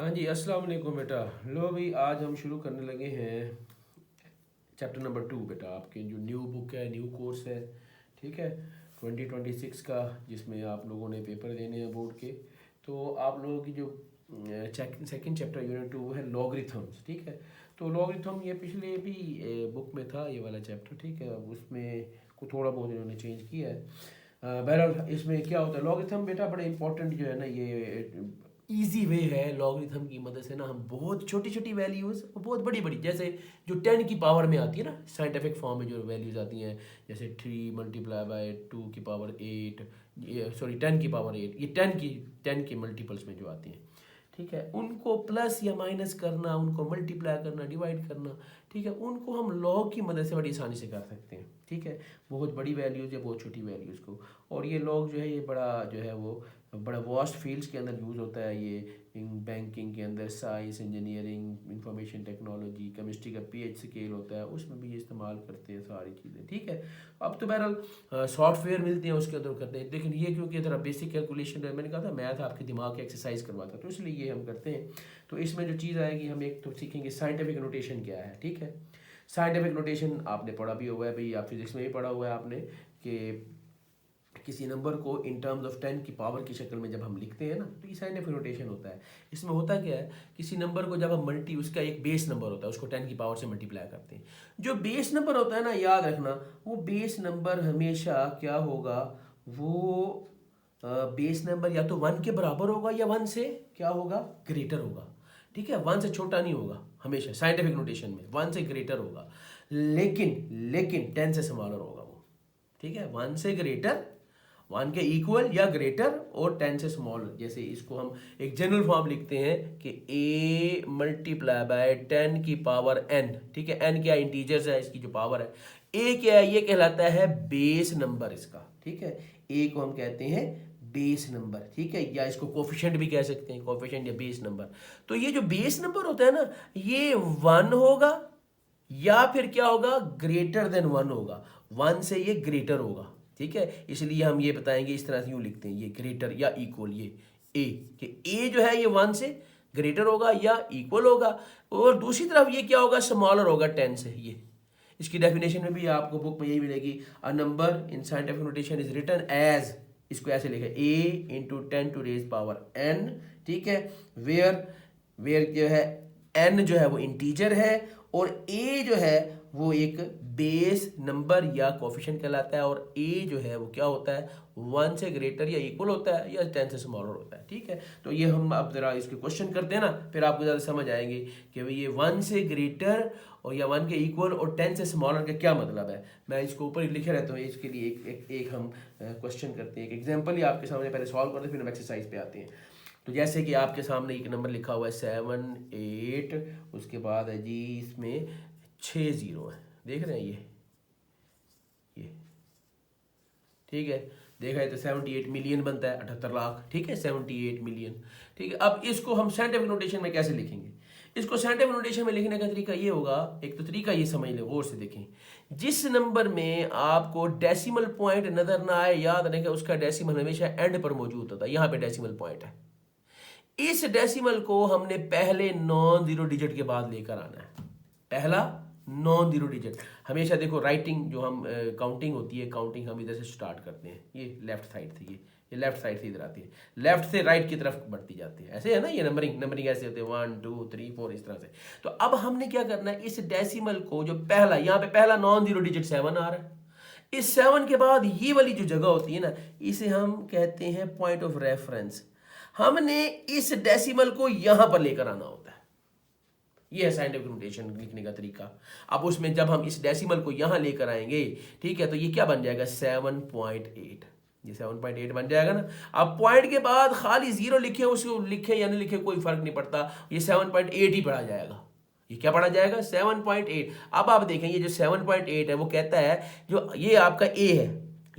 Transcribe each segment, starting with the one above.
हाँ जी, अस्सलाम वालेकुम बेटा। लो भाई, आज हम शुरू करने लगे हैं चैप्टर नंबर 2 बेटा। आपके जो न्यू बुक है, न्यू कोर्स है, ठीक है, 2026 का, जिसमें आप लोगों ने पेपर देने हैं बोर्ड के। तो आप लोगों की जो सेकंड चैप्टर यूनिट 2 वो है लॉगरिथम्स, ठीक है। तो लॉगरिथम ये पिछले भी बुक में था, ये वाला चैप्टर, ठीक है। अब उसमें को थोड़ा बहुत इन्होंने चेंज किया है। बहरहाल इसमें क्या होता है, लॉगरिथम बेटा बड़ा इंपॉर्टेंट जो है ना, ये इजी वे है। लॉगरिथम की मदद से ना हम बहुत छोटी छोटी वैल्यूज़, बहुत बड़ी बड़ी, जैसे जो 10 की पावर में आती है ना, साइंटिफिक फॉर्म में जो वैल्यूज़ आती हैं, जैसे 3 मल्टीप्लाई बाय 2 की पावर 8, ये सॉरी 10 की पावर 8, ये 10 के मल्टीपल्स में जो आती हैं, ठीक है, उनको प्लस या माइनस करना, उनको मल्टीप्लाई करना, डिवाइड करना, ठीक है, उनको हम लॉग की मदद से बड़ी आसानी से कर सकते हैं, ठीक है। बहुत बड़ी वैल्यूज़ या बहुत छोटी वैल्यूज़ को। और ये लॉग जो है, ये बड़ा जो है वो बड़ा वास्ट फील्ड्स के अंदर यूज़ होता है। ये बैंकिंग के अंदर, science, engineering, information technology, chemistry का पीएच स्केल होता है, उसमें भी ये इस्तेमाल करते हैं सारी चीज़ें, ठीक है। अब तो बहरहाल सॉफ्टवेयर मिलते हैं, उसके अंदर करते हैं, लेकिन ये क्योंकि ज़रा बेसिक कैलकुलेशन है, मैंने कहा था मैथ आपके दिमाग की एक्सरसाइज करवाता, तो इसलिए ये हम करते हैं। तो इसमें जो चीज़ आएगी, हम एक तो सीखेंगे साइंटिफिक नोटेशन क्या है, ठीक है। साइंटिफिक नोटेशन आपने पढ़ा भी हुआ है भाई, आप फिजिक्स में भी पढ़ा हुआ है आपने, कि किसी नंबर को इन टर्म्स ऑफ 10 की पावर की शक्ल में जब हम लिखते हैं ना, तो ये साइंटिफिक नोटेशन होता है। इसमें होता क्या है, किसी नंबर को जब हम उसका एक बेस नंबर होता है, उसको 10 की पावर से मल्टीप्लाई करते हैं। जो बेस नंबर होता है ना, याद रखना, वो बेस नंबर हमेशा क्या होगा, वो बेस नंबर या तो 1 के बराबर होगा या 1 से क्या होगा, ग्रेटर होगा, ठीक है। 1 से छोटा नहीं होगा, हमेशा साइंटिफिक नोटेशन में 1 से ग्रेटर होगा, लेकिन लेकिन 10 से स्मॉलर होगा वो, ठीक है। 1 से ग्रेटर, 1 के इक्वल या ग्रेटर, और 10 से स्मॉल। जैसे इसको हम एक जनरल फॉर्म लिखते हैं कि a मल्टीप्लाई बाय 10 की पावर n, ठीक है। n क्या इंटीजर्स है, इसकी जो पावर है। a क्या है, ये कहलाता है बेस नंबर इसका, ठीक है। a को हम कहते हैं बेस नंबर, ठीक है, या इसको कोफिशिएंट भी कह सकते हैं, कोफिशिएंट या बेस नंबर। तो ये जो बेस नंबर होता है ना, ये 1 होगा या फिर क्या होगा, ग्रेटर देन 1 होगा। 1 से ये ग्रेटर होगा, ठीक है। इसलिए हम ये बताएंगे, इस तरह से यूँ लिखते हैं, ये ग्रेटर या इक्वल, ये ए, कि ए जो है ये 1 से ग्रेटर होगा या इक्वल होगा। और दूसरी तरफ ये क्या होगा, स्मॉलर होगा 10 से। ये इसकी डेफिनेशन में भी आपको बुक में यही मिलेगी, a number in scientific notation is written as, इसको ऐसे लिखा है, a into 10 to raise power n, ठीक है। वेयर वेयर जो है n जो है वो इंटीजर है, और a जो है वो एक बेस नंबर या कोफिशिएंट कहलाता है, और a जो है वो क्या होता है, 1 से ग्रेटर या इक्वल होता है या 10 से स्मॉलर होता है, ठीक है। तो ये हम अब जरा इसके क्वेश्चन करते हैं ना, फिर आपको ज़्यादा समझ आएंगे कि भाई ये 1 से ग्रेटर और या 1 के इक्वल और 10 से स्मॉलर का क्या मतलब है। मैं इसको ऊपर ही लिखे रहता हूँ, इसके लिए एक हम क्वेश्चन करते हैं, एक एग्जाम्पल ही आपके सामने पहले सॉल्व करते हैं, फिर हम एक्सरसाइज पे आते हैं। तो जैसे कि आपके सामने एक नंबर लिखा हुआ है 7 8, उसके बाद है जी इसमें 6 जीरो है, देख रहे हैं ये ठीक है। देखा है तो 78 मिलियन बनता है, 78 लाख, ठीक है, 78 मिलियन, ठीक है। अब इसको हम साइंटिफिक नोटेशन में कैसे लिखेंगे, इसको साइंटिफिक नोटेशन में लिखने का तरीका ये होगा, एक तो तरीका ये समझ ले, गौर से देखें। जिस नंबर में आपको डेसिमल पॉइंट नजर ना आए, याद रखें उसका डेसिमल हमेशा एंड पर मौजूद होता है। यहाँ पे डेसिमल पॉइंट है, इस डेसिमल को हमने पहले नॉन जीरो डिजिट के बाद लेकर आना है। पहला नॉन जीरो डिजिट हमेशा, देखो राइटिंग जो हम काउंटिंग होती है, काउंटिंग हम इधर से स्टार्ट करते हैं, ये लेफ्ट साइड से, ये लेफ्ट साइड से इधर आती है, लेफ्ट से राइट की तरफ बढ़ती जाती है, ऐसे है ना। ये नंबरिंग ऐसे होते हैं 1 2 3 4 इस तरह से। तो अब हमने क्या करना है, इस डेसिमल को जो पहला, यहाँ पे पहला नॉन जीरो डिजिट 7 आ रहा है, इस 7 के बाद ये वाली जो जगह होती है ना, इसे हम कहते हैं पॉइंट ऑफ रेफरेंस। हमने इस डेसिमल को यहां पर लेकर आना होता है, यह है साइंटिफिक नोटेशन लिखने का तरीका। अब उसमें जब हम इस डेसिमल को यहां लेकर आएंगे, ठीक है, तो ये क्या बन जाएगा, 7.8, ये 7.8 बन जाएगा ना। अब पॉइंट के बाद खाली जीरो लिखे, उसको लिखे या नहीं लिखे कोई फर्क नहीं पड़ता, ये 7.8 ही पढ़ा जाएगा। ये क्या पढ़ा जाएगा, 7.8। अब आप देखें, ये जो 7.8 है वो कहता है, जो ये आपका ए है,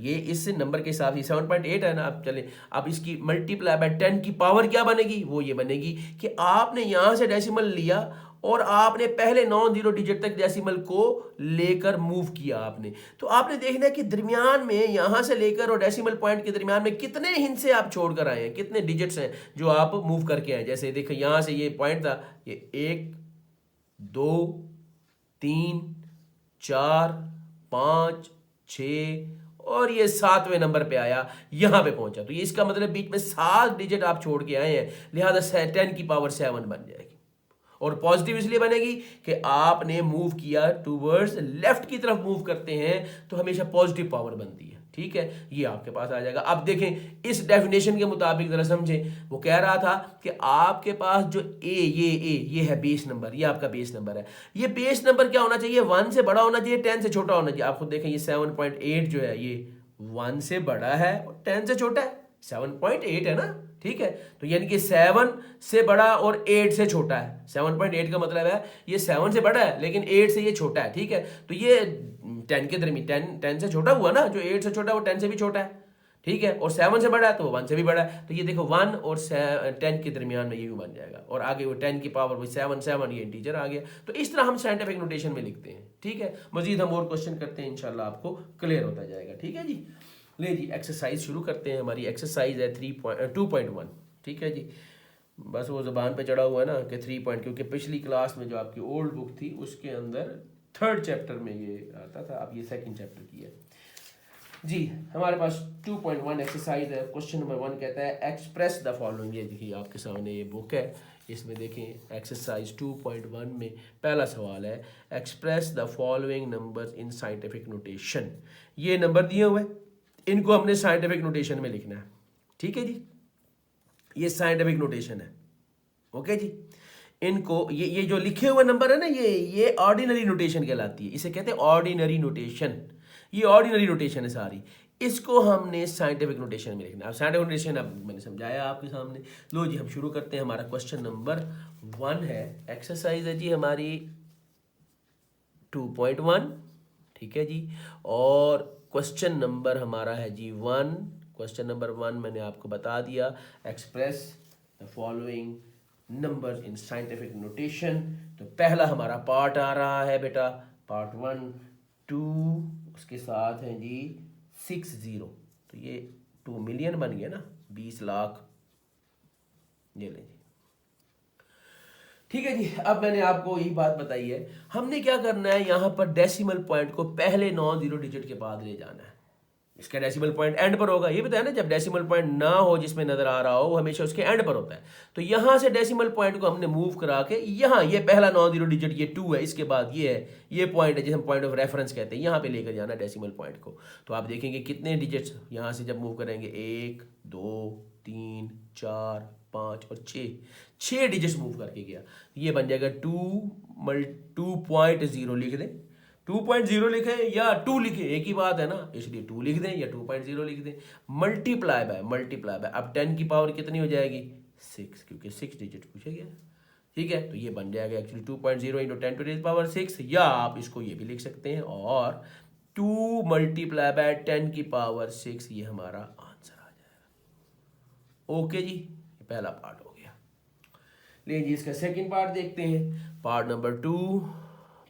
ये इस नंबर के हिसाब से 7.8 है ना। अब चले, अब इसकी मल्टीप्लाई बाय 10 की पावर क्या बनेगी, वो ये बनेगी कि आपने यहां से डेसिमल लिया और आपने पहले नॉन जीरो डिजिट तक डेसिमल को लेकर मूव किया आपने, तो आपने देखना है कि दरमियान में यहां से लेकर और डेसिमल पॉइंट के दरमियान में कितने हिस्से आप छोड़कर आए हैं, कितने डिजिट्स हैं जो आप मूव करके आए। जैसे देखो यहां से ये पॉइंट था, ये 1 2 3 4 5 6 और ये 7वें नंबर पे आया, यहां पे पहुंचा। तो ये इसका मतलब बीच में 7 डिजिट आप छोड़ के आए हैं, लिहाजा 10 की पावर 7 बन जाएगी। और पॉजिटिव इसलिए बनेगी कि आपने मूव किया टूवर्ड्स लेफ्ट की तरफ मूव करते हैं तो हमेशा पॉजिटिव पावर बनती है। ठीक है, ये आपके पास आ जाएगा। अब देखें इस डेफिनेशन के मुताबिक जरा समझें, वो कह रहा था कि आपके पास जो ये है बेस नंबर, ये आपका बेस नंबर है। ये बेस नंबर क्या होना चाहिए, 1 से बड़ा होना चाहिए, 10 से छोटा होना चाहिए। आप खुद देखें ये 7.8 जो है ये 1 से बड़ा है और 10 से छोटा है, 7.8 है ना। ठीक है, तो यानी कि 7 से बड़ा और 8 से छोटा है। 7.8 का मतलब है ये 7 से बड़ा है लेकिन 8 से ये छोटा है। ठीक है, तो ये 10 के दरमियान 10 से छोटा हुआ ना, जो 8 से छोटा है वो 10 से भी छोटा है। ठीक है, और 7 से बड़ा है तो वो 1 से भी बड़ा है। तो ये देखो 1 और 10 के दरमियान में ये भी बन जाएगा, और आगे वो 10 की पावर वो 7 ये इंटीजर आ गया। तो इस तरह हम साइंटिफिक नोटेशन में लिखते हैं। ठीक है, मजीद हम और क्वेश्चन करते हैं, इंशाल्लाह आपको क्लियर होता जाएगा। ठीक है जी, ले जी एक्सरसाइज शुरू करते हैं। हमारी एक्सरसाइज है 2.1। ठीक है जी, बस वो ज़बान पे चढ़ा हुआ है ना कि 3 क्योंकि पिछली क्लास में जो आपकी ओल्ड बुक थी उसके अंदर 3rd चैप्टर में ये आता था, अब ये 2nd चैप्टर की है जी। हमारे पास 2.1 एक्सरसाइज है। क्वेश्चन नंबर 1 कहता है एक्सप्रेस द फॉलोइंग। ये देखिए आपके सामने ये बुक है, इसमें देखें एक्सरसाइज 2.1 में पहला सवाल है express the following numbers in scientific notation. ये नंबर दिए हुए, इनको हमने साइंटिफिक नोटेशन में लिखना है। ठीक है जी, ये साइंटिफिक नोटेशन है। ओके जी, इनको ये जो लिखे हुए नंबर है ना, ये ऑर्डिनरी नोटेशन कहलाती है, इसे कहते हैं ऑर्डिनरी नोटेशन। ये ऑर्डिनरी नोटेशन है सारी, इसको हमने साइंटिफिक नोटेशन में लिखना है। अब साइंटिफिक नोटेशन अब मैंने समझाया आपके सामने। लो जी हम शुरू करते हैं। हमारा क्वेश्चन नंबर 1 है, एक्सरसाइज है जी हमारी 2.1। ठीक है जी, और क्वेश्चन नंबर हमारा है जी 1। क्वेश्चन नंबर 1 मैंने आपको बता दिया, express the following numbers in scientific notation. तो पहला हमारा पार्ट आ रहा है बेटा, पार्ट 1 2, उसके साथ है जी 60। तो ये 2 मिलियन बन गया ना, 20 लाख। ये ले जी, ठीक है जी। अब मैंने आपको यही बात बताई है, हमने क्या करना है, यहां पर डेसिमल पॉइंट को पहले नॉन जीरो डिजिट के बाद ले जाना है। इसका डेसिमल पॉइंट एंड पर होगा, ये बताया ना, जब डेसिमल पॉइंट ना हो जिसमें नजर आ रहा हो वो हमेशा उसके एंड पर होता है। तो यहां से डेसिमल पॉइंट को हमने मूव करा के यहां, ये पहला नॉन जीरो डिजिट ये 2 है, इसके बाद ये है, ये पॉइंट है जिसे हम पॉइंट ऑफ रेफरेंस कहते हैं, यहां पे लेकर जाना डेसिमल पॉइंट को। तो आप देखेंगे कितने डिजिट्स यहां से जब मूव करेंगे, 1 2 3 4 5 और 6 डिजिट्स मूव करके गया। ये बन जाएगा 2.0 लिख दें, 2.0 लिखे या 2 लिखे, एक ही बात है ना, इसलिए 2 लिख दें या 2.0 लिख दें। मल्टीप्लाई बाय अब 10 की पावर कितनी हो जाएगी, 6, क्योंकि 6 डिजिट पूछा गया। ठीक है, तो ये बन जाएगा actually 2.0 into 10 to the power 6, या आप इसको ये भी लिख सकते हैं, और 2 मल्टीप्लाई बाय 10 की पावर 6, ये हमारा आंसर आ जाएगा। ओके जी, ये पहला पार्ट हो गया। ले जी इसका सेकंड पार्ट देखते हैं, पार्ट नंबर 2।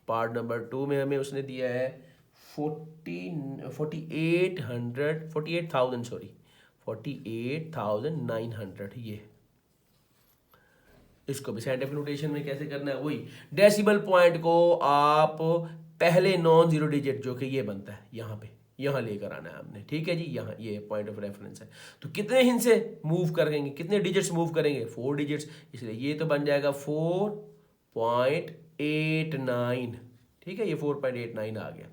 पार्ट नंबर 2 में हमें उसने दिया है 48,900। ये इसको भी साइंटिफिक नोटेशन में कैसे करना है, वही डेसिमल पॉइंट को आप पहले नॉन जीरो डिजिट जो कि ये बनता है यहाँ लेकर आना है आपने। ठीक है जी, यहाँ ये पॉइंट ऑफ रेफरेंस है। तो कितने हिंस से मूव करेंगे, कितने डिजिट्स मूव करेंगे, 4 डिजिट्स, इसलिए ये तो बन जाएगा 4.89। ठीक है, ये 4.89 आ गया।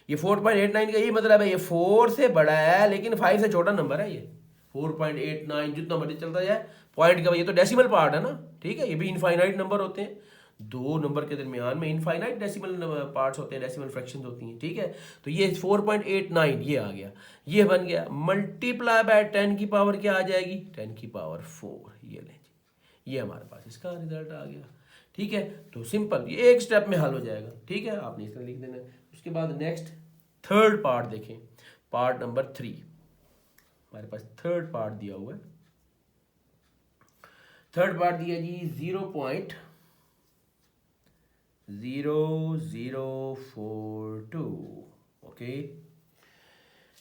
ये 4.89 का ये मतलब है ये 4 से बड़ा है लेकिन 5 से छोटा नंबर है। ये 4.89 जितना मर्जी चलता जाए पॉइंट का, ये तो डेसिमल पार्ट है ना। ठीक है, ये भी इनफाइनाइट नंबर होते हैं, 2 नंबर के दरमियान में इनफाइनाइट डेसिमल पार्ट्स होते हैं, डेसिमल फ्रैक्शंस होती हैं। ठीक है, तो ये 4.89 ये आ गया, ये बन गया। मल्टीप्लाई बाय 10 की पावर क्या आ जाएगी, 10 की पावर 4। ये लें जी, ये हमारे पास इसका रिजल्ट आ गया। ठीक है, तो सिंपल, ये एक स्टेप में हल हो जाएगा। ठीक है, आपने इस तरह लिख देना है। उसके बाद नेक्स्ट थर्ड पार्ट देखें, पार्ट नंबर 3। हमारे पास थर्ड पार्ट दिया हुआ है। थर्ड पार्ट दिया जी 0.0 0042. Okay.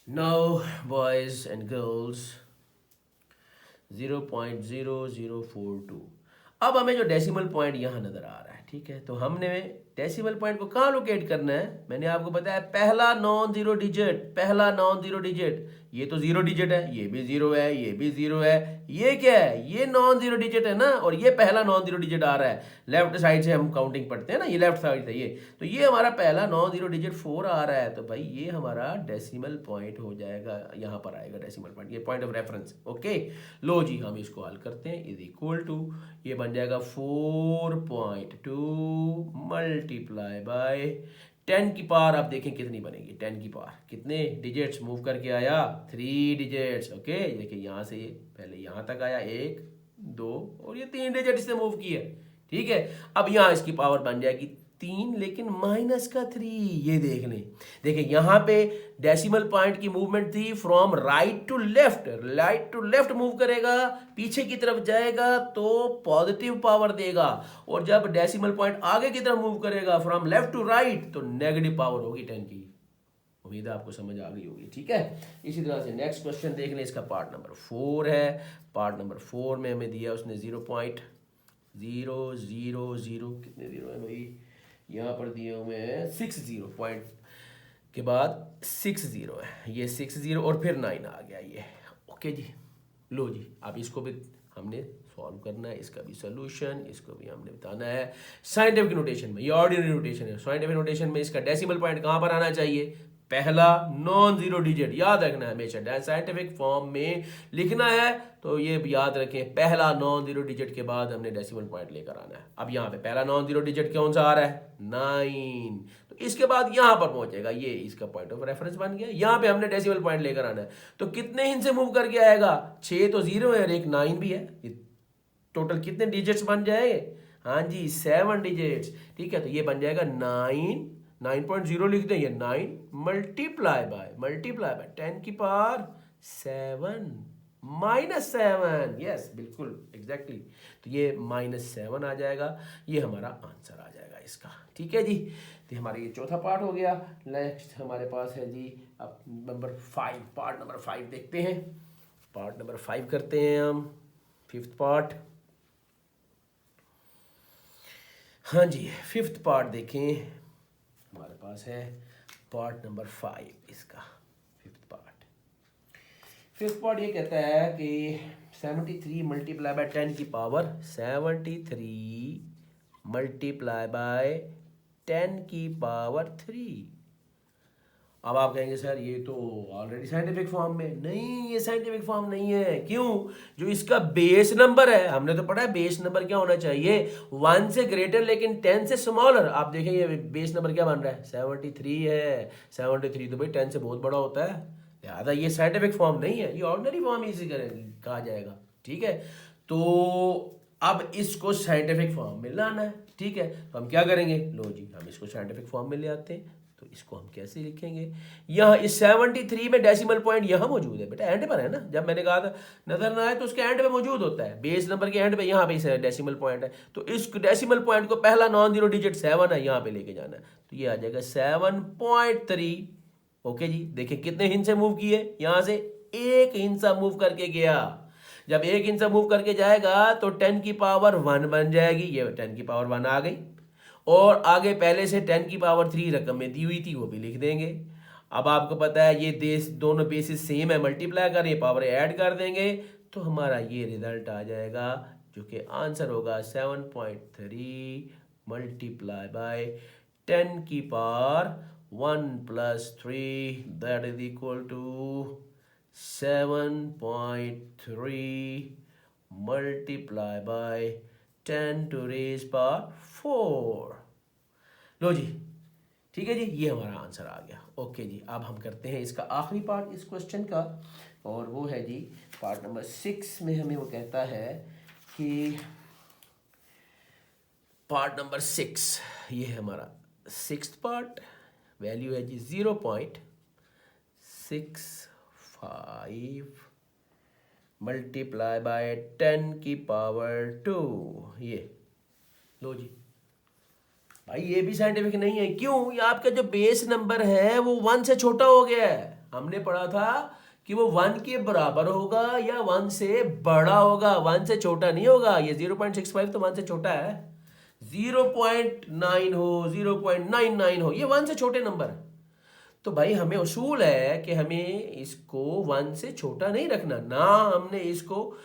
Now, boys and girls, 0.0042। अब हमें जो डेसिमल पॉइंट यहाँ नज़र आ रहा है, ठीक है, तो हमने डेसिमल पॉइंट को कहाँ लोकेट करना है। मैंने आपको बताया पहला नॉन जीरो डिजिट, पहला नॉन जीरो डिजिट, ये तो जीरो डिजिट है, ये भी जीरो है, ये भी जीरो है, ये क्या है, ये नॉन जीरो डिजिट है ना, और ये पहला नॉन जीरो डिजिट आ रहा है। लेफ्ट साइड से हम काउंटिंग पढ़ते हैं ना, ये लेफ्ट साइड से, ये तो ये हमारा पहला नॉन जीरो डिजिट 4 आ रहा है, तो भाई ये हमारा डेसिमल पॉइंट हो जाएगा, यहाँ पर आएगा डेसिमल पॉइंट, ये पॉइंट ऑफ रेफरेंस। ओके, लो जी हम इसको हल करते हैं। इज इक्वल टू, ये बन जाएगा 4.2 मल्टीप्लाई बाय 10 की पावर। आप देखें कितनी बनेगी 10 की पावर, कितने डिजिट्स मूव करके आया, 3 डिजिट्स। ओके, देखिए यहाँ से पहले यहाँ तक आया 1 2 और ये 3 डिजिट इसने मूव किया, ठीक है। अब यहाँ इसकी पावर बन जाएगी 3, लेकिन माइनस का 3। ये देख लें, देखिए यहाँ पे डेसिमल पॉइंट की मूवमेंट थी from right to left, right to left move करेगा, पीछे की तरफ जाएगा तो पॉजिटिव पावर देगा, और जब डेसिमल पॉइंट आगे की तरफ मूव करेगा फ्रॉम लेफ्ट टू राइट तो नेगेटिव पावर होगी 10 की। उम्मीद है आपको समझ आ गई होगी, ठीक है। इसी तरह से नेक्स्ट क्वेश्चन देख लें, इसका पार्ट नंबर 4 है। पार्ट नंबर 4 में हमें दिया उसने 0.000, कितने जीरो है भाई, यहाँ पर दिए हुए हैं 60, पॉइंट के बाद 60 है, ये 60 और फिर 9 आ गया ये। ओके जी, लो जी अब इसको भी हमने सॉल्व करना है, इसका भी सोल्यूशन, इसको भी हमने बताना है साइंटिफिक नोटेशन में। ये ऑर्डिनरी नोटेशन है, साइंटिफिक नोटेशन में इसका डेसिमल पॉइंट कहाँ पर आना चाहिए, पहला नॉन जीरो डिजिट, याद रखना है हमेशा। साइंटिफिक फॉर्म में लिखना है तो ये याद रखें, पहला नॉन जीरो डिजिट के बाद हमने डेसिमल पॉइंट लेकर आना है। अब यहाँ पे पहला नॉन जीरो डिजिट कौन सा आ रहा है, 9, तो इसके बाद यहाँ पर पहुंचेगा, ये इसका पॉइंट ऑफ रेफरेंस बन गया। यहाँ पे हमने डेसिमल पॉइंट लेकर आना है, तो कितने हिंद से मूव करके आएगा, 6 तो जीरो है और एक 9 भी है, टोटल कितने डिजिट्स बन जाएंगे, हाँ जी 7 डिजिट्स, ठीक है। तो ये बन जाएगा 9.0 लिख दें, ये 9 मल्टीप्लाई बाय 10 की पावर 7 -7, यस बिल्कुल एग्जैक्टली, तो ये -7 आ जाएगा, ये हमारा आंसर आ जाएगा इसका, ठीक है जी। तो हमारा ये चौथा पार्ट हो गया। नेक्स्ट हमारे पास है जी अब नंबर 5, पार्ट नंबर 5 देखते हैं। पार्ट नंबर 5 करते हैं हम, 5th पार्ट। हाँ जी 5th पार्ट देखें, हमारे पास है पार्ट नंबर 5, इसका 5th पार्ट ये कहता है कि 73 मल्टीप्लाई बाय 10 की पावर 73 मल्टीप्लाई बाय 10 की पावर 3। अब आप कहेंगे सर ये तो ऑलरेडी साइंटिफिक फॉर्म में, नहीं ये साइंटिफिक फॉर्म नहीं है। क्यों, जो इसका बेस नंबर है, हमने तो पढ़ा है बेस नंबर क्या होना चाहिए, 1 से ग्रेटर लेकिन 10 से स्मॉलर। आप देखें ये बेस नंबर क्या बन रहा है, 73 है, 73 तो भाई 10 से बहुत बड़ा होता है, लिहाजा ये साइंटिफिक फॉर्म नहीं है, ये ऑर्डिनरी फॉर्म इसी कहा जाएगा, ठीक है। तो अब इसको साइंटिफिक फॉर्म में लाना है, ठीक है। तो हम क्या करेंगे, लो जी हम इसको साइंटिफिक फॉर्म में ले आते हैं। तो इसको हम कैसे लिखेंगे, यहाँ इस 73 में डेसिमल पॉइंट यहाँ मौजूद है बेटा, एंड पर है ना, जब मैंने कहा था नजर ना आए तो उसके एंड पे मौजूद होता है, बेस नंबर के एंड पे यहाँ पे डेसिमल पॉइंट है, तो इस डेसिमल पॉइंट को पहला नॉन जीरो डिजिट 7 है, यहाँ पे लेके जाना है, तो ये आ जाएगा 7.3। ओके जी, देखिए कितने हिंस से मूव किए, यहाँ से एक हिंसा मूव करके गया, जब एक हिंसा मूव करके जाएगा तो 10 की पावर 1 बन जाएगी, ये 10 की पावर 1 आ गई, और आगे पहले से 10 की पावर 3 रकम में दी हुई थी वो भी लिख देंगे। अब आपको पता है ये दोनों बेसिस सेम है, मल्टीप्लाई करें पावर ऐड कर देंगे तो हमारा ये रिजल्ट आ जाएगा, जो कि आंसर होगा 7.3 मल्टीप्लाई बाय 10 की पावर 1 + 3, that is equal to 7.3 multiply by 10 to raise power 4। लो जी ठीक है जी, ये हमारा आंसर आ गया। ओके जी, अब हम करते हैं इसका आखिरी पार्ट इस क्वेश्चन का, और वो है जी पार्ट नंबर 6 में हमें वो कहता है कि पार्ट नंबर 6, ये है हमारा 6th पार्ट, वैल्यू है जी 0.65 मल्टीप्लाई बाय 10 की पावर 2। ये लो जी भाई ये भी साइंटिफिक नहीं है। क्यों? ये आपका जो बेस नंबर है वो 1 से छोटा हो गया है। हमने पढ़ा था कि वो 1 के बराबर होगा या 1 से बड़ा होगा, 1 से छोटा नहीं होगा। ये 0.65 तो 1 से छोटा है। 0.9 हो, 0.99 हो, ये 1 से छोटे नंबर है। तो भाई हमें उसूल है कि हमें इसको 1 से छोटा नहीं रखना ना, हमने इसको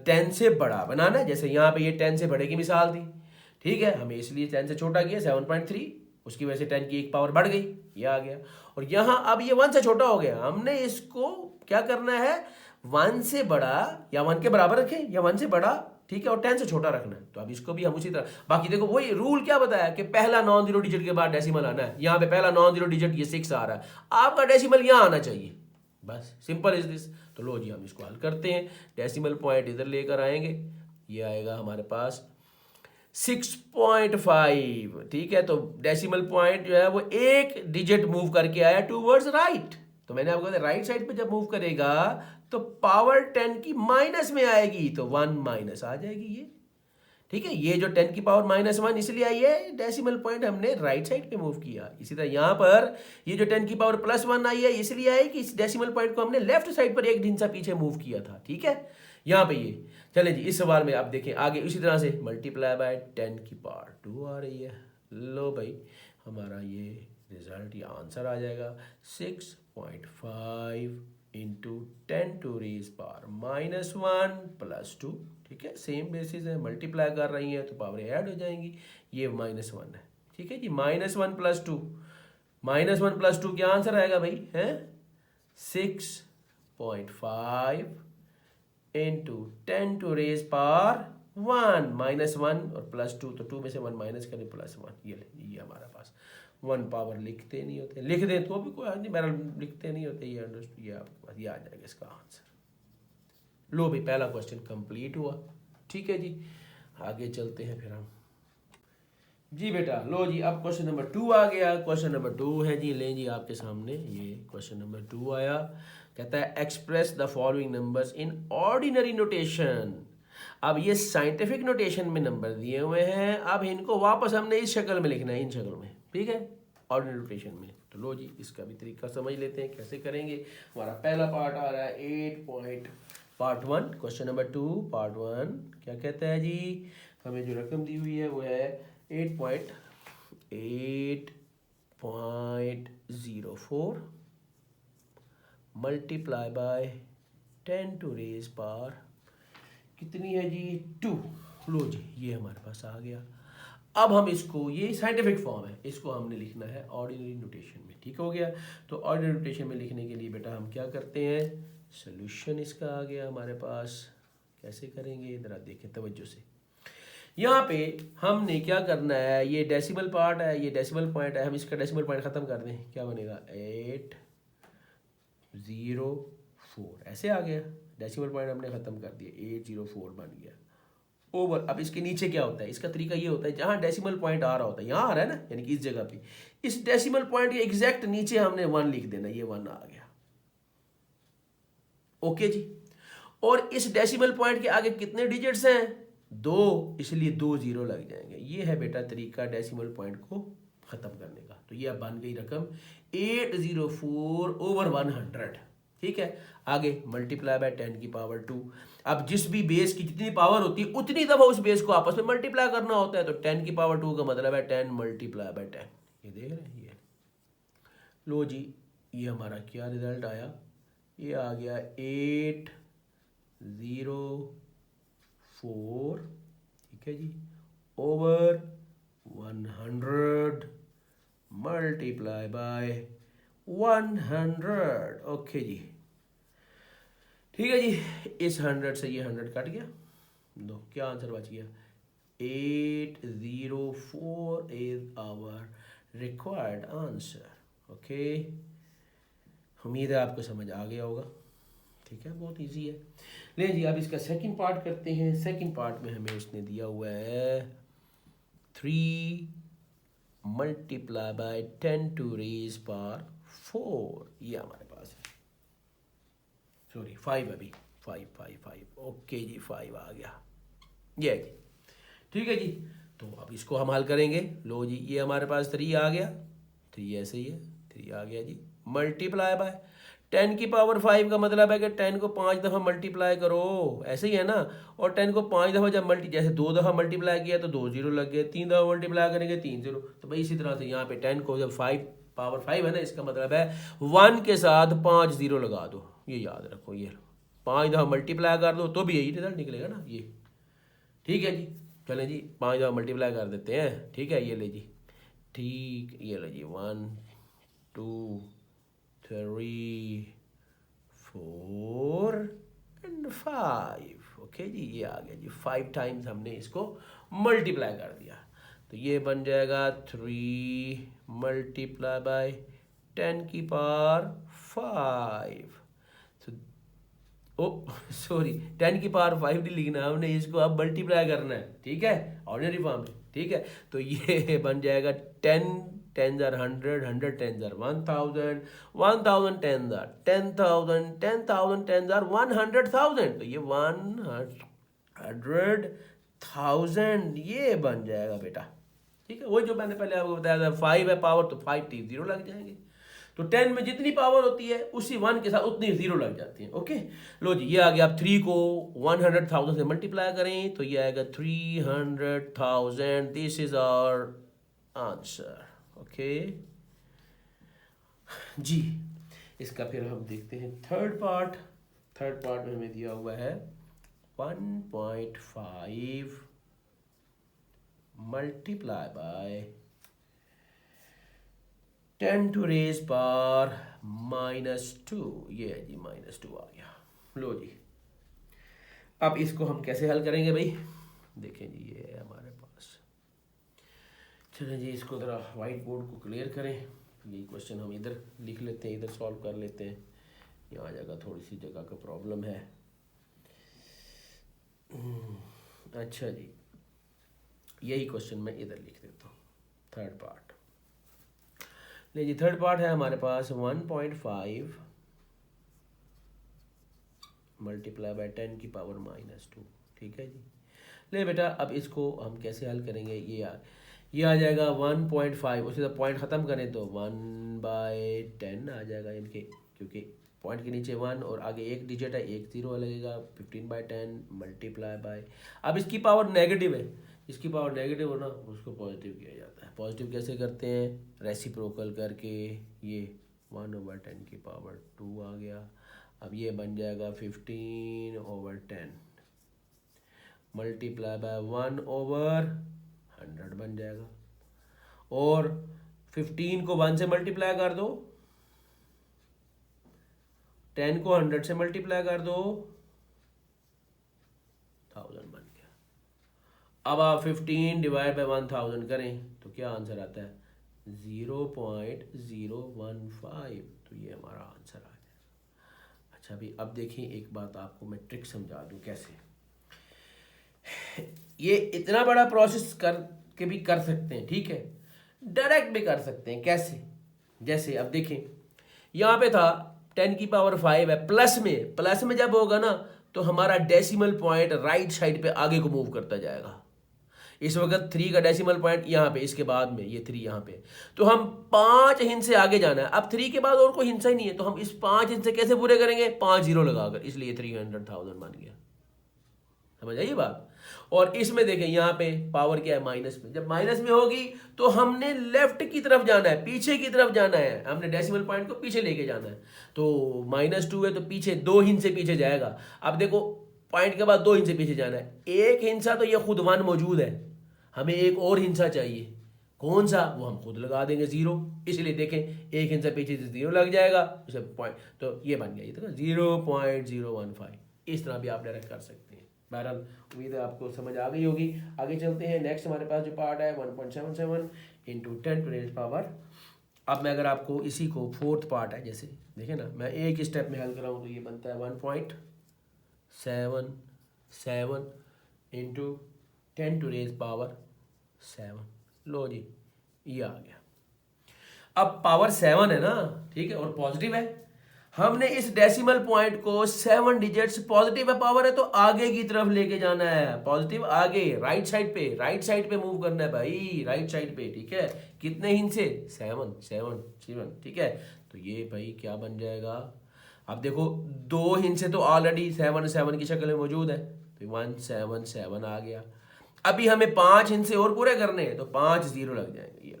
10 से बड़ा बनाना है। जैसे यहाँ पे ये 10 से बड़े की मिसाल थी, ठीक है, हमें इसलिए 10 से छोटा किया 7.3, उसकी वजह से 10 की एक पावर बढ़ गई, ये आ गया। और यहाँ अब ये 1 से छोटा हो गया, हमने इसको क्या करना है, 1 से बड़ा या 1 के बराबर रखें या 1 से बड़ा, ठीक है, और 10 से छोटा रखना है। तो अब इसको भी हम उसी तरह, बाकी देखो वही रूल क्या बताया कि पहला नॉन जीरो डिजिट के बाद डेसिमल आना है। यहाँ पे पहला नॉन जीरो डिजिट ये 6 आ रहा है, आपका डेसिमल यहाँ आना चाहिए, बस सिंपल इज दिस। तो लो जी हम इसको हल करते हैं। डेसिमल पॉइंट इधर लेकर आएंगे, ये आएगा हमारे पास 6.5, ठीक है। तो डेसिमल पॉइंट जो है वो एक डिजिट मूव करके आया टूवर्ड्स राइट। तो मैंने आपको कहा राइट साइड पे जब मूव करेगा तो पावर 10 की माइनस में आएगी, तो 1 माइनस आ जाएगी ये, ठीक है। ये जो 10 की पावर -1 इसलिए आई है, डेसिमल पॉइंट हमने राइट साइड पे मूव किया। इसी तरह यहाँ पर ये जो 10 की पावर +1 आई है इसलिए आई कि इस डेसिमल पॉइंट को हमने लेफ्ट साइड पर एक ढिंचा पीछे मूव किया था, ठीक है। यहाँ पे ये चले जी, इस सवाल में आप देखें आगे इसी तरह से मल्टीप्लाई बाय 10 की पावर 2 आ रही है। लो भाई हमारा ये रिजल्ट या आंसर आ जाएगा 6.5 इंटू 10 टू रेज पावर -1 + 2, ठीक है। सेम बेसिस है, मल्टीप्लाई कर रही है तो पावर ऐड हो जाएंगी। ये -1 है, ठीक है जी। -1 + 2, -1 + 2 क्या आंसर आएगा भाई, है 6.5 इंटू 10 टू रेज पावर 1 -1 और +2, तो 2 में से 1 माइनस करें +1, ये हमारे पास 1 पावर लिखते नहीं होते, लिख दें तो भी कोई नहीं, मेरा लिखते नहीं होते, ये अंडरस्टूड, ये आपके पास ये आ जाएगा इसका आंसर। लो भाई पहला क्वेश्चन कंप्लीट हुआ, ठीक है जी। आगे चलते हैं फिर हम जी बेटा। लो जी अब क्वेश्चन नंबर 2 आ गया। क्वेश्चन नंबर 2 है जी, लें जी आपके सामने ये क्वेश्चन नंबर 2 आया। कहता है express the following numbers in ordinary notation. अब ये साइंटिफिक नोटेशन में नंबर दिए हुए हैं, अब इनको वापस हमने इस शक्ल में लिखना है, इन शक्ल में, ठीक है, ऑर्डिनरी नोटेशन में। तो लो जी इसका भी तरीका समझ लेते हैं कैसे करेंगे। हमारा पहला पार्ट आ रहा है पार्ट 1, क्वेश्चन नंबर 2 पार्ट 1 क्या कहता है जी, हमें जो रकम दी हुई है वो है 8.04 multiply by 10 to raise power कितनी है जी 2। लो जी ये हमारे पास आ गया। अब हम इसको, ये साइंटिफिक फॉर्म है, इसको हमने लिखना है ऑर्डिनरी नोटेशन में, ठीक हो गया। तो ऑर्डिनरी नोटेशन में लिखने के लिए बेटा हम क्या करते हैं, सोल्यूशन इसका आ गया हमारे पास। कैसे करेंगे इधर देखें तवज्जो से। यहाँ पे हमने क्या करना है, ये डेसिमल पार्ट है, ये डेसिमल पॉइंट है, हम इसका डेसिमल पॉइंट ख़त्म कर दें, क्या बनेगा 804, ऐसे आ गया। डेसिमल पॉइंट हमने ख़त्म कर दिया, 804 बन गया ओवर। अब इसके नीचे क्या होता है, इसका तरीका ये होता है जहाँ डेसिमल पॉइंट आ रहा होता है, यहाँ आ रहा है ना, यानी कि इस जगह पे, इस डेसिमल पॉइंट के एग्जैक्ट नीचे हमने 1 लिख देना, ये 1 आ गया, ओके जी। और इस डेसिमल पॉइंट के आगे कितने डिजिट्स हैं, 2, इसलिए 2 0 लग जाएंगे। ये है बेटा तरीका डेसिमल पॉइंट को ख़त्म करने का। तो ये अब बन गई रकम 804/100, ठीक है। आगे मल्टीप्लाई बाय 10 की पावर 2। अब जिस भी बेस की जितनी पावर होती है उतनी दफ़ा उस बेस को आपस में मल्टीप्लाई करना होता है। तो 10 की पावर 2 का मतलब है 10 मल्टीप्लाई बाय 10, ये देख रहे हैं ये। लो जी ये हमारा क्या रिजल्ट आया, ये आ गया 804, ठीक है जी, ओवर 100 मल्टीप्लाई बाय 100, ओके जी, ठीक है जी। इस 100 से ये 100 कट गया, दो क्या आंसर बच गया, 804 is our required answer, okay. उम्मीद है आपको समझ आ गया होगा, ठीक है, बहुत इजी है। ले जी अब इसका सेकंड पार्ट करते हैं। सेकंड पार्ट में हमें उसने दिया हुआ है 3 multiply by 10 to raise power 4, ये हमारे पास है, सॉरी 5, अभी 5, ओके जी 5 आ गया, ये जी, ठीक है जी। तो अब इसको हम हल करेंगे। लो जी, ये हमारे पास 3 आ गया, 3 ऐसे ही है, 3 आ गया जी, मल्टीप्लाई बाय 10⁵ का मतलब है कि 10 को 5 दफ़ा मल्टीप्लाई करो, ऐसे ही है ना। और 10 को 5 दफ़ा जब जैसे 2 दफ़ा मल्टीप्लाई किया तो 2 जीरो लग गए, 3 दफ़ा मल्टीप्लाई करेंगे 3 जीरो। तो भाई इसी तरह से यहाँ पे 10 को जब 5 है ना, इसका मतलब है 1 के साथ 5 जीरो लगा दो, ये याद रखो। ये 5 दफ़ा मल्टीप्लाई कर दो तो भी यही रिजल्ट निकलेगा ना ये। ठीक है जी, चलें जी 5 दफ़ा मल्टीप्लाई कर देते हैं। ठीक है, ये ले जी, ठीक, ये लो जी 1 2 3 4 एंड 5। ओके जी, ये आ गया जी, 5 टाइम्स हमने इसको मल्टीप्लाई कर दिया। तो ये बन जाएगा 3 मल्टीप्लाई बाय 10⁵ ओ सॉरी, 10⁵ नहीं लिखना हमने, इसको अब मल्टीप्लाई करना है। ठीक है, ऑर्डिनरी फॉर्म में। ठीक है, तो ये बन जाएगा 10 10 जार 100, 100 10 जार 1000, 1000 10 जार 10,000, 10,000 10 जार 100,000। तो ये 100,000 ये बन जाएगा बेटा। ठीक है, वही जो मैंने पहले आपको बताया था, 5 है पावर तो 5 टी 0 लग जाएंगे। तो 10 में जितनी पावर होती है उसी 1 के साथ उतनी 0 लग जाती है। ओके, लो जी, ये आ गया। आप 3 को 100,000 से मल्टीप्लाई करें तो ये आएगा 300,000। This is our answer. Okay जी, इसका फिर हम देखते हैं थर्ड पार्ट। थर्ड पार्ट में हमें दिया हुआ है 1.5 multiply by 10 to raise power -2। ये है जी, -2 आ गया। लो जी, अब इसको हम कैसे हल करेंगे भाई, देखें जी, ये है हमारे पास। चलें जी, इसको ज़रा वाइट बोर्ड को क्लियर करें। ये क्वेश्चन हम इधर लिख लेते हैं, इधर सॉल्व कर लेते हैं। यहाँ जगह थोड़ी सी जगह का प्रॉब्लम है। अच्छा जी, यही क्वेश्चन मैं इधर लिख देता हूँ, थर्ड पार्ट। नहीं जी, थर्ड पार्ट है हमारे पास 1.5 मल्टीप्लाई बाय 10⁻²। ठीक है जी, ले बेटा, अब इसको हम कैसे हल करेंगे। ये आ जाएगा 1.5, उसी तरह पॉइंट ख़त्म करें तो 1/10 आ जाएगा इनके, क्योंकि पॉइंट के नीचे 1 और आगे एक डिजिट है, एक 0 लगेगा। 15/10 मल्टीप्लाई बाय, अब इसकी पावर नेगेटिव है, इसकी पावर नेगेटिव हो ना, उसको पॉजिटिव किया जाता है। पॉजिटिव कैसे करते हैं, रेसिप्रोकल करके। ये 1/10⁻² आ गया। अब ये बन जाएगा 15/10 मल्टीप्लाई बाय 1/100 बन जाएगा। और 15 को 1 से मल्टीप्लाई कर दो, 10 को 100 से मल्टीप्लाई कर दो, 1000 बन गया। अब आप 15 डिवाइड बाय 1000 करें तो क्या आंसर आता है, 0.015। तो ये हमारा आंसर आ गया। अच्छा भाई, अब देखिए, एक बात आपको मैं ट्रिक समझा दूं कैसे। ये इतना बड़ा प्रोसेस कर के भी कर सकते हैं, ठीक है, डायरेक्ट भी कर सकते हैं। कैसे, जैसे अब देखें, यहाँ पे था 10⁵ है, प्लस में जब होगा ना तो हमारा डेसिमल पॉइंट राइट साइड पे आगे को मूव करता जाएगा। इस वक्त 3 का डेसिमल पॉइंट यहाँ पे, इसके बाद में ये 3 यहाँ पे, तो हम 5 हिंस से आगे जाना है। अब 3 के बाद और कोई हिंसा ही नहीं है, तो हम इस 5 हिंस से कैसे पूरे करेंगे, 5 जीरो लगाकर, इसलिए 300,000 बन गया। समझ आइए बात। और इसमें देखें, यहाँ पे पावर क्या है, माइनस में। जब माइनस में होगी तो हमने लेफ्ट की तरफ जाना है, पीछे की तरफ जाना है, हमने डेसिमल पॉइंट को पीछे लेके जाना है। तो -2 है तो पीछे 2 हिंस से पीछे जाएगा। अब देखो, पॉइंट के बाद 2 हिंस से पीछे जाना है, एक हिंसा तो ये खुद 1 मौजूद है, हमें एक और हिंसा चाहिए। कौन सा, वो हम खुद लगा देंगे 0। इसलिए देखें, एक हिंसा पीछे से 0 लग जाएगा, उसे पॉइंट, तो ये बन गया, ये देखो 0.015। इस तरह भी आप डायरेक्ट कर सकते हैं। बहरहाल उम्मीद है आपको समझ आ गई होगी। आगे चलते हैं, नेक्स्ट हमारे पास जो पार्ट है 1.77 × 10⁻²। अब मैं अगर आपको इसी को फोर्थ पार्ट है, जैसे देखें ना, मैं एक स्टेप में हल कर रहा हूँ, तो ये बनता है 1.77 × 10⁻⁷। लो जी, ये आ गया। अब पावर 7 है ना, ठीक है, और पॉजिटिव है, हमने इस डेसिमल पॉइंट को 7 डिजिट्स पॉजिटिव है पावर है तो आगे की तरफ लेके जाना है, पॉजिटिव आगे राइट साइड पे मूव करना है भाई, राइट साइड पे, ठीक है। कितने हिंट से? 7 7 7, ठीक है। तो ये भाई क्या बन जाएगा, अब देखो 2 हिंट से तो ऑलरेडी 7 7 की शक्ल में मौजूद है, तो 1 7 7 आ गया। अभी हमें 5 हिंट से और पूरे करने हैं तो 5 0 लग जाएंगे, ये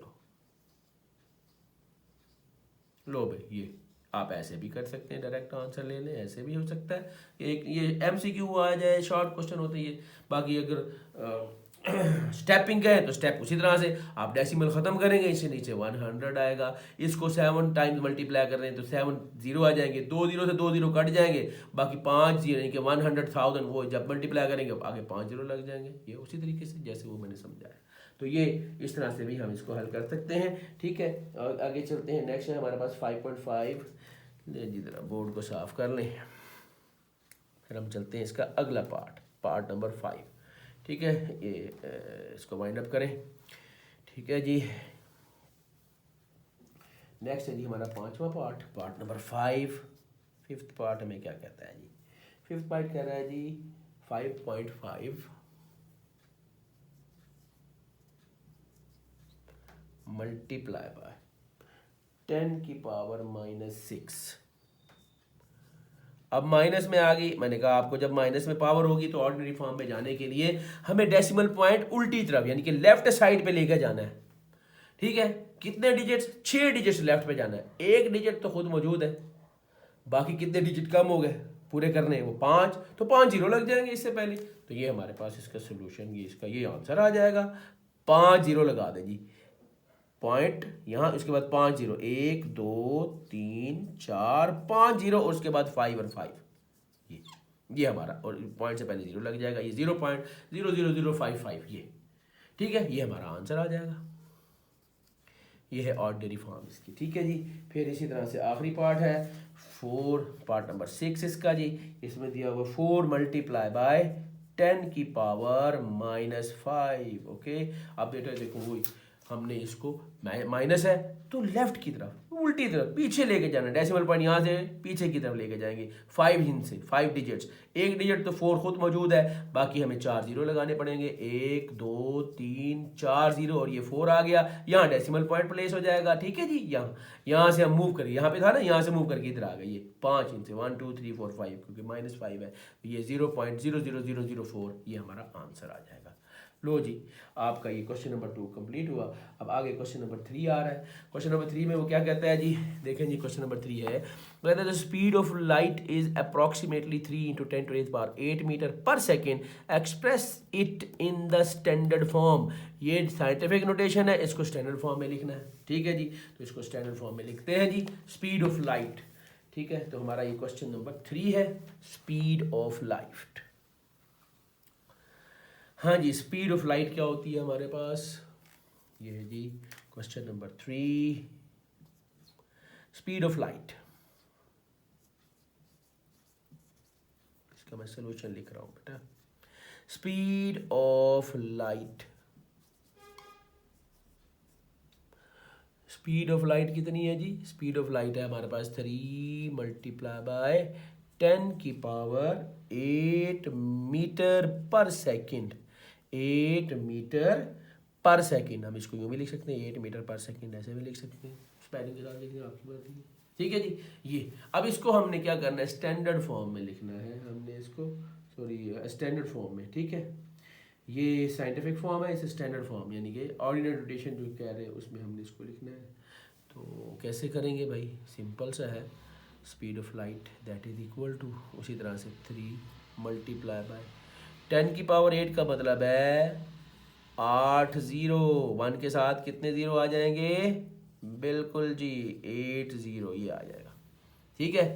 लो भाई। ये आप ऐसे भी कर सकते हैं, डायरेक्ट आंसर ले लें, ऐसे भी हो सकता है। एक ये एमसीक्यू आ जाए, शॉर्ट क्वेश्चन होते हैं ये। बाकी अगर स्टेपिंग का है तो स्टेप उसी तरह से आप डेसिमल खत्म करेंगे, इससे नीचे 100 आएगा। इसको 7 टाइम्स मल्टीप्लाई कर रहे हैं तो 7 0 आ जाएंगे, 2 0 से 2 0 कट जाएंगे, बाकी 5 0 यानी कि 100,000 वो जब मल्टीप्लाई करेंगे आगे 5 0 लग जाएंगे। ये उसी तरीके से जैसे वो मैंने समझाया, तो ये इस तरह से भी हम इसको हल कर सकते हैं, ठीक है। और आगे चलते हैं, नेक्स्ट है हमारे पास 5.5। ले जी जरा बोर्ड को साफ कर लें, फिर हम चलते हैं इसका अगला पार्ट नंबर 5, ठीक है। ये इसको वाइंड अप करें, ठीक है जी। नेक्स्ट है जी हमारा 5वां पार्ट नंबर 5। 5th पार्ट हमें क्या कहता है जी? 5th पार्ट कह रहा है जी 5.5 मल्टीप्लाई बाय 10 की पावर -6। अब माइनस में आ गई, मैंने कहा आपको जब माइनस में पावर होगी तो ऑर्डिनरी फॉर्म में जाने के लिए हमें डेसिमल पॉइंट उल्टी तरफ यानी कि लेफ्ट साइड पे लेकर जाना है, ठीक है। कितने डिजिट्स? 6 डिजिट्स लेफ्ट पे जाना है, एक डिजिट तो खुद मौजूद है, बाकी कितने डिजिट कम हो गए पूरे करने, वो 5, तो 5 0 लग जाएंगे इससे पहले। तो ये हमारे पास इसका सोल्यूशन, ये इसका ये आंसर आ जाएगा। 5 0 लगा दें जी, पॉइंट यहाँ, उसके बाद 5 0, 1 2 3 4 5 0 और उसके बाद 5 और 5, ये हमारा, और पॉइंट से पहले 0 लग जाएगा, ये 0.00055 ये, ठीक है। ये हमारा आंसर आ जाएगा। ये है ऑर्डिनरी फॉर्म इसकी, ठीक है जी। फिर इसी तरह से आखिरी पार्ट है 4, पार्ट नंबर 6 इसका जी। इसमें दिया हुआ 4 मल्टीप्लाई बाय 10 की पावर -5, ओके। अब बेटा देखो वही हमने इसको माइनस है तो लेफ्ट की तरफ उल्टी तरफ पीछे लेके जाना, डेसिमल पॉइंट यहाँ से पीछे की तरफ लेके जाएंगे 5 हिंट से, 5 डिजिट्स, एक डिजिट तो 4 खुद मौजूद है, बाकी हमें 4 0 लगाने पड़ेंगे, 1 2 3 4 0 और ये 4 आ गया, यहाँ डेसिमल पॉइंट प्लेस हो जाएगा, ठीक है जी। यहाँ से हम मूव करिए, यहाँ पे था ना, यहाँ से मूव करके इधर आ गए, ये 5 हिंट से 1 2 3 4 5, क्योंकि -5 है, ये 0.00004 ये हमारा आंसर आ जाएगा। लो जी, आपका ये क्वेश्चन नंबर 2 कंप्लीट हुआ। अब आगे क्वेश्चन नंबर 3 आ रहा है। क्वेश्चन नंबर 3 में वो क्या कहता है जी, देखें जी। क्वेश्चन नंबर 3 है, कहता है the speed of light is approximately 3 × 10⁸ metre per second, express it in the standard form. ये साइंटिफिक नोटेशन है, इसको स्टैंडर्ड फॉर्म में लिखना है, ठीक है जी। तो इसको स्टैंडर्ड फॉर्म में लिखते हैं जी, स्पीड ऑफ लाइट, ठीक है। तो हमारा ये क्वेश्चन नंबर 3 है, स्पीड ऑफ लाइट। हाँ जी, स्पीड ऑफ लाइट क्या होती है हमारे पास, ये है जी question number 3, speed of light. इसका मैं सोल्यूशन लिख रहा हूँ बेटा। Speed of light, speed of light कितनी है जी? स्पीड ऑफ लाइट है हमारे पास 3 मल्टीप्लाई बाय 10 की power 8 metre per second, 8 metre per second. हम इसको यूँ भी लिख सकते हैं, 8 मीटर पर सेकेंड, ऐसे भी लिख सकते हैं, स्पेलिंग के साथ लिखना आपकी मर्जी है, ठीक है जी। ये अब इसको हमने क्या करना है, स्टैंडर्ड फॉर्म में लिखना है हमने इसको, सॉरी स्टैंडर्ड फॉर्म में, ठीक है। ये साइंटिफिक फॉर्म है, इसे स्टैंडर्ड फॉर्म यानी कि ऑर्डिनरी नोटेशन जो कह रहे हैं उसमें हमने इसको लिखना है। तो कैसे करेंगे भाई, सिंपल सा है, speed of light that is equal to, उसी तरह से 3 मल्टीप्लाई बाय 10 की पावर 8 का मतलब है 8 0, 1 के साथ कितने 0 आ जाएंगे? बिल्कुल जी 8 0 ये आ जाएगा, ठीक है।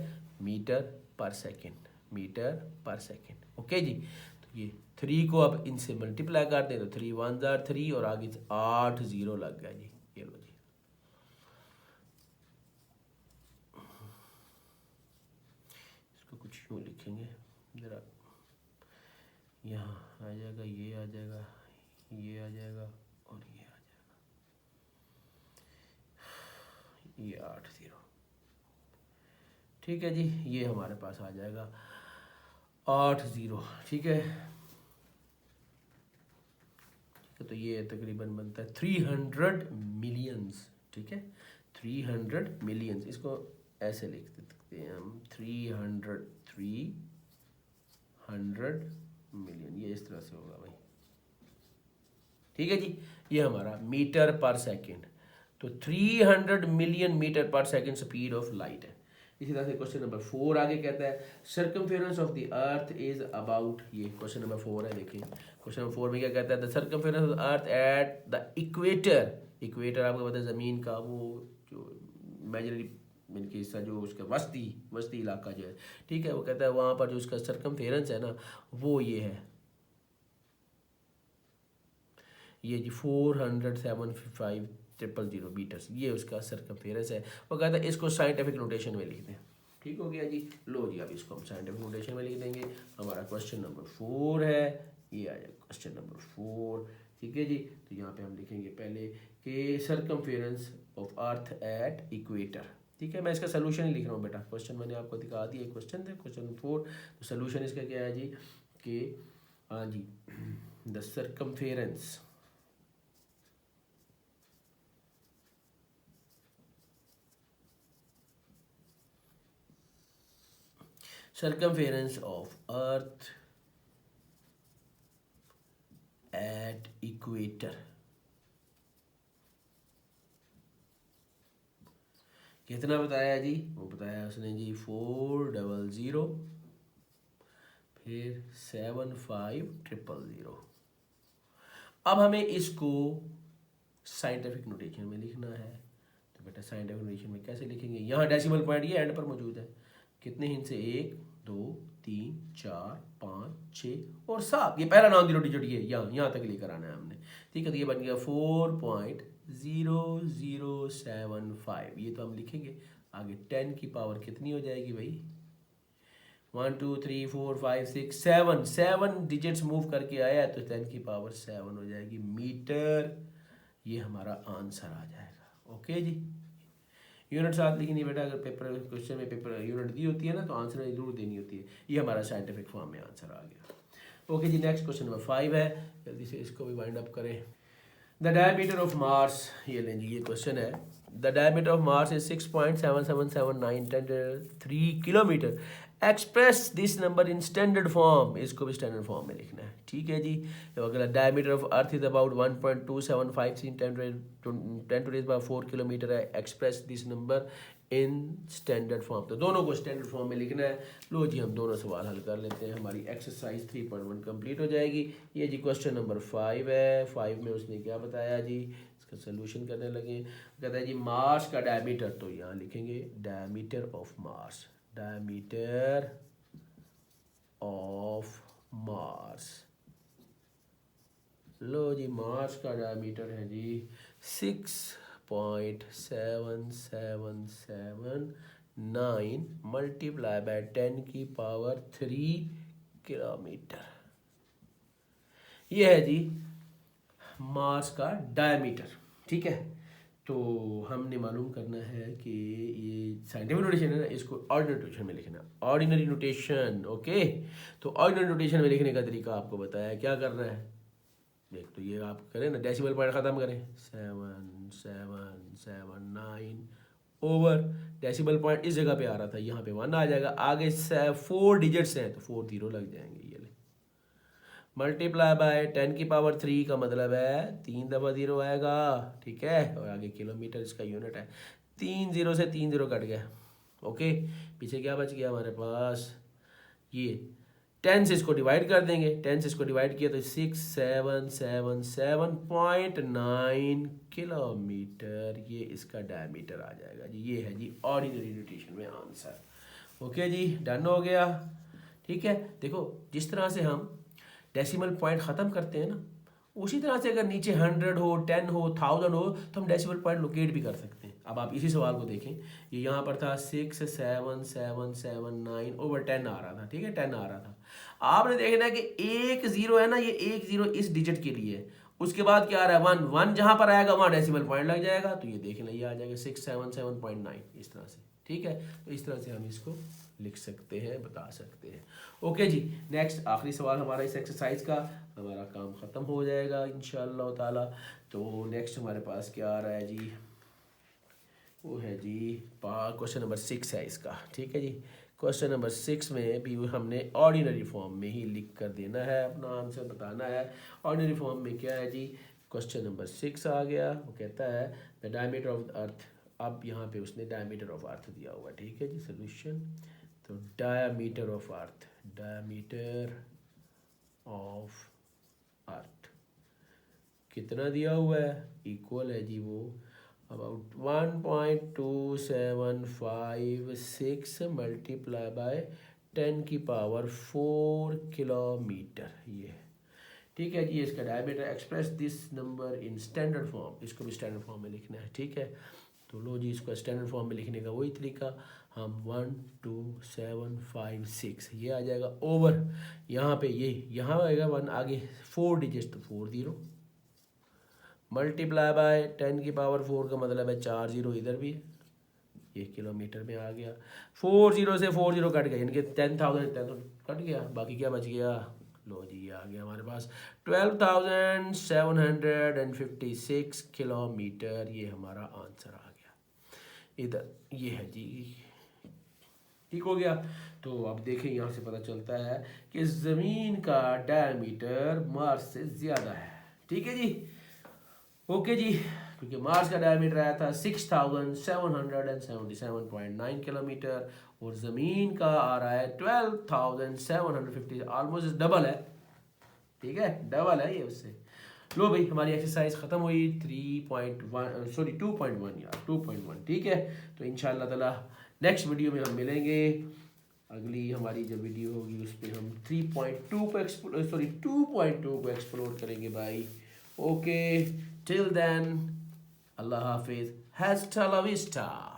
Metre per second, metre per second, okay जी। तो ये 3 को अब इनसे मल्टीप्लाई कर दें तो 3 1 जार 3 और आगे 8 0 लग गया जी, ये लो जी। इसको कुछ यूँ लिखेंगे ज़रा, यहाँ आ जाएगा, ये आ जाएगा, ये आ जाएगा और ये आ जाएगा, ये 8 0, ठीक है जी, ये हमारे पास आ जाएगा 80। ठीक है, तो ये तकरीबन बनता है 300 मिलियंस। ठीक है, 300 मिलियंस, इसको ऐसे लिख सकते हैं हम 300 मिलियन, ये इस तरह से होगा भाई। ठीक है जी, ये हमारा मीटर पर सेकंड, तो 300 मिलियन मीटर पर सेकंड स्पीड ऑफ लाइट है। इसी तरह से क्वेश्चन नंबर 4 आगे कहता है circumference of the earth is about, ये क्वेश्चन नंबर 4 है। देखिए क्वेश्चन नंबर 4 में क्या कहता है, the circumference of the earth at the equator, equator आपको पता है ज़मीन का वो जो इमेजिनरी इनकी हिस्सा जो उसका वस्ती इलाका जो है, ठीक है, वो कहता है वहाँ पर जो उसका सर्कमफेरेंस है ना वो ये है, ये जी 407,500 मीटर्स, ये उसका सर्कमफेरेंस है। वो कहता है इसको साइंटिफिक नोटेशन में लिख दें। ठीक हो गया जी, लो जी अब इसको हम साइंटिफिक नोटेशन में लिख देंगे। हमारा क्वेश्चन नंबर 4 है, ये आ जाएगा क्वेश्चन नंबर 4। ठीक है जी, तो यहाँ पे हम लिखेंगे पहले कि circumference of earth at equator. ठीक है, मैं इसका सोल्यूशन ही लिख रहा हूँ बेटा, क्वेश्चन मैंने आपको दिखा दिया, क्वेश्चन थे क्वेश्चन 4, तो सोल्यूशन इसका क्या है जी कि हाँ जी the circumference of earth at equator, कितना बताया जी, वो बताया उसने जी 400 फिर 75,000। अब हमें इसको साइंटिफिक नोटेशन में लिखना है, तो बेटा साइंटिफिक नोटेशन में कैसे लिखेंगे, यहाँ डेसिमल पॉइंट ये एंड पर मौजूद है, कितने हिंद से 1 2 3 4 5 6 और 7, ये पहला नॉन जीरो डिजिट ये यहाँ तक लेकर आना है हमने। ठीक है, तो ये बन गया 4.0075, ये तो हम लिखेंगे। आगे 10 की पावर कितनी हो जाएगी भाई, 1 2 3 4 5 6 7 डिजिट्स मूव करके आया है, तो 10 की पावर 7 हो जाएगी मीटर, ये हमारा आंसर आ जाएगा। ओके जी, यूनिट साथ लिखनी बेटा, अगर पेपर क्वेश्चन में पेपर यूनिट दी होती है ना तो आंसर जरूर देनी होती है। ये हमारा साइंटिफिक फॉर्म में आंसर आ गया। ओके जी, नेक्स्ट क्वेश्चन नंबर 5 है, जल्दी से इसको भी वाइंड अप करें। द डायमीटर ऑफ मार्स, ये लें जी, ये क्वेश्चन है, the diameter of Mars is 6.7779 kilometre, express this number in standard form, इसको भी स्टैंडर्ड फॉर्म में लिखना है। ठीक है जी, तो अगला diameter of earth is about 1.2753 × 10⁻⁴ kilometre है, express this number in standard form, तो दोनों को स्टैंडर्ड फॉर्म में लिखना है। लो जी हम दोनों सवाल हल कर लेते हैं, हमारी एक्सरसाइज 3.1 कंप्लीट हो जाएगी। ये जी क्वेश्चन नंबर 5 है, 5 में उसने क्या बताया जी, इसका सोल्यूशन करने लगे। कहता है जी मार्स का डायमीटर, तो यहाँ लिखेंगे diameter of Mars, diameter of Mars, लो जी मार्स का डायमीटर है जी 6.7779 मल्टीप्लाई बाय 10 की पावर 3 किलोमीटर, ये है जी मार्स का डायमीटर। ठीक है, तो हमने मालूम करना है कि ये साइंटिफिक नोटेशन है ना, इसको ऑर्डिनरी नोटेशन में लिखना, ऑर्डिनरी नोटेशन। ओके, तो ऑर्डिनरी नोटेशन में लिखने का तरीका आपको बताया, क्या करना है देख, तो ये आप करें ना, डेसिमल पॉइंट ख़त्म करें 7779 ओवर, डेसिमल पॉइंट इस जगह पे आ रहा था, यहाँ पे 1 आ जाएगा, आगे 4 डिजिट्स हैं तो 4 0 लग जाएंगे, ये ले मल्टीप्लाई बाय 10 की पावर 3 का मतलब है 3 दफ़ा 0 आएगा। ठीक है, और आगे किलोमीटर इसका यूनिट है, 3 0 से 3 0 कट गया। ओके, पीछे क्या बच गया हमारे पास, ये 10 से इसको डिवाइड कर देंगे, 10 से इसको डिवाइड किया तो 6777.9 किलोमीटर, ये इसका डायमीटर आ जाएगा जी। ये है जी ऑर्डिनरी नोटेशन में आंसर। ओके जी, डन हो गया। ठीक है, देखो जिस तरह से हम डेसिमल पॉइंट ख़त्म करते हैं ना, उसी तरह से अगर नीचे 100 हो, 10 हो, 1000 हो तो हम डेसिमल पॉइंट लोकेट भी कर सकते हैं। अब आप इसी सवाल को देखें, ये यहाँ पर था 67779 ओवर 10 आ रहा था। ठीक है, 10 आ रहा था, आपने देखना है कि 1 0 है ना, ये 1 0 इस डिजिट के लिए है, उसके बाद क्या आ रहा है 1 1, जहाँ पर आएगा वहाँ डेसिमल पॉइंट लग जाएगा, तो ये देख लें ये आ जाएगा 677.9 इस तरह से। ठीक है, तो इस तरह से हम इसको लिख सकते हैं, बता सकते हैं। ओके जी, नेक्स्ट आखिरी सवाल हमारा इस एक्सरसाइज का, हमारा काम ख़त्म हो जाएगा इंशाअल्लाह ताला। तो नेक्स्ट हमारे पास क्या आ रहा है जी, वो है जी क्वेश्चन नंबर 6 है इसका, ठीक है जी। क्वेश्चन नंबर 6 में भी हमने ऑर्डिनरी फॉर्म में ही लिख कर देना है, अपना आंसर बताना है। ऑर्डिनरी फॉर्म में क्या है जी, क्वेश्चन नंबर 6 आ गया, वो कहता है द डायमीटर ऑफ अर्थ। अब यहाँ पे उसने डायमीटर ऑफ अर्थ दिया हुआ है, ठीक है जी। सोल्यूशन, तो diameter of earth, diameter of अर्थ कितना दिया हुआ है, इक्वल है जी वो अबाउट 1.2756 मल्टीप्लाई बाय 10 की पावर 4 किलोमीटर, ये ठीक है जी। इसका diameter, express this number in standard form, इसको भी स्टैंडर्ड फॉर्म में लिखना है, ठीक है। तो लो जी, इसको स्टैंडर्ड फॉर्म में लिखने का वही तरीका, हम 12756 ये आ जाएगा ओवर, यहाँ पे ये यहाँ आएगा 1 आगे 4 डिजिट, तो 4 0 मल्टीप्लाई बाय 10 की पावर 4 का मतलब है 4 0 इधर भी है, ये किलोमीटर में आ गया। 4 0 से 4 0 कट गया, यानी कि 10,000 कट गया, बाकी क्या बच गया, लो जी ये आ गया हमारे पास 12,756 किलोमीटर, ये हमारा आंसर आ गया इधर, ये है जी, ठीक हो गया। तो अब देखें, यहाँ से पता चलता है कि ज़मीन का डायमीटर मार्स से ज़्यादा है, ठीक है जी। ओके जी, क्योंकि मार्स का डायमीटर आया था 6,777.9 किलोमीटर और ज़मीन का आ रहा है 12,750, ऑलमोस्ट डबल है, ठीक है, डबल है ये उससे। लो भाई, हमारी एक्सरसाइज ख़त्म हुई 2.1 यार, 2.1, ठीक है। तो इंशाअल्लाह ताला नेक्स्ट वीडियो में हम मिलेंगे, अगली हमारी जो वीडियो होगी उस पर हम 2.2 को एक्सप्लोर करेंगे भाई। Okay, till then, Allah Hafiz, hasta la vista.